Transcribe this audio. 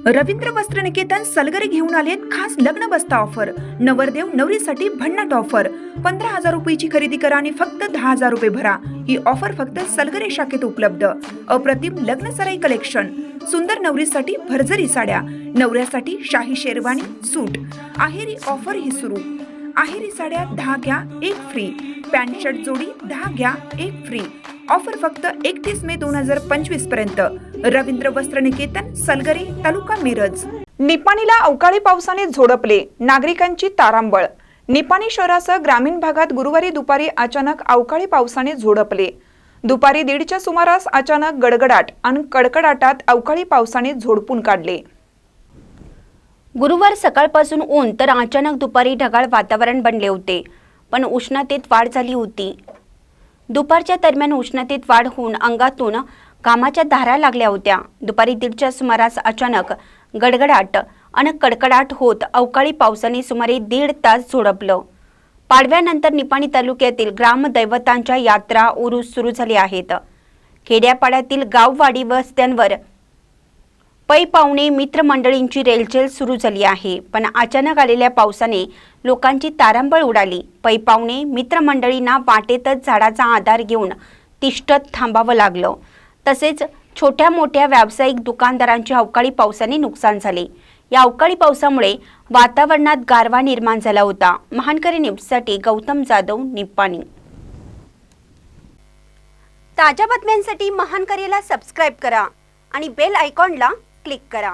रवींद्र वस्त्रनिकेतन सलगरे घेऊन आलेत खास लग्न बस्ता ऑफर। नवरदेव नवरीसाठी भन्नाट ऑफर। 15,000 रुपयाची खरेदी करा आणि फक्त 10,000 रुपये भरा। ही ऑफर फक्त सलगरे शाखेत उपलब्ध। अप्रतिम लग्न सराई कलेक्शन, सुंदर नवरीसाठी भरजरी साड्या, नवऱ्यासाठी शाही शेरवानी सूट। आहेरी ऑफर ही सुरू। आहेरी साड्या 10 घ्या 1 फ्री, पॅन्ट शर्ट जोडी 10 घ्या 1 फ्री। ऑफर फक्त 31 मे 2025 पर्यंत। रवींद्र वस्त्रनिकेतन सलगरे, तालुका मिरज। निपाणीला अवकाळी पावसाने झोडपले, नागरिकांची तारांबळ। निपाणी शहरासह ग्रामीण भागात गुरुवारी दुपारी अचानक अवकाळी पावसाने झोडपले। दुपारी 1:30च्या सुमारास अचानक गडगडाट आणि कडकडाटात अवकाळी पावसाने झोडपून काढले। गुरुवार सकाळपासून ऊन तर अचानक दुपारी ढगाळ वातावरण बनले होते, पण उष्णतेत वाढ झाली होती। दुपारच्या दरम्यान उष्णतेत वाढ होऊन अंगातून घामाच्या धारा लागल्या होत्या। दुपारी 1:30च्या सुमारास अचानक गडगडाट आणि कडकडाट होत अवकाळी पावसाने सुमारे 1.5 तास झोडपलं। पाडव्यानंतर निपाणी तालुक्यातील ग्रामदैवतांच्या यात्रा उरूस सुरू झाले आहेत। खेड्यापाड्यातील गाववाडी वस्त्यांवर पै पाहुणे मित्रमंडळींची रेलचेल सुरू झाली आहे, पण अचानक आलेल्या पावसाने लोकांची तारांबळ उडाली। पै पाहुणे मित्रमंडळींना वाटेतच झाडाचा आधार घेऊन तिष्ठत थांबावं लागलं। तसेच छोट्या मोठ्या व्यावसायिक दुकानदारांचे अवकाळी पावसाने नुकसान झाले। या अवकाळी पावसामुळे वातावरणात गारवा निर्माण झाला होता। महानकरी न्यूजसाठी गौतम जाधव, निपाणी। ताज्या बातम्यांसाठी महानकरीला सबस्क्राइब करा आणि बेल आयकॉनला क्लिक करा।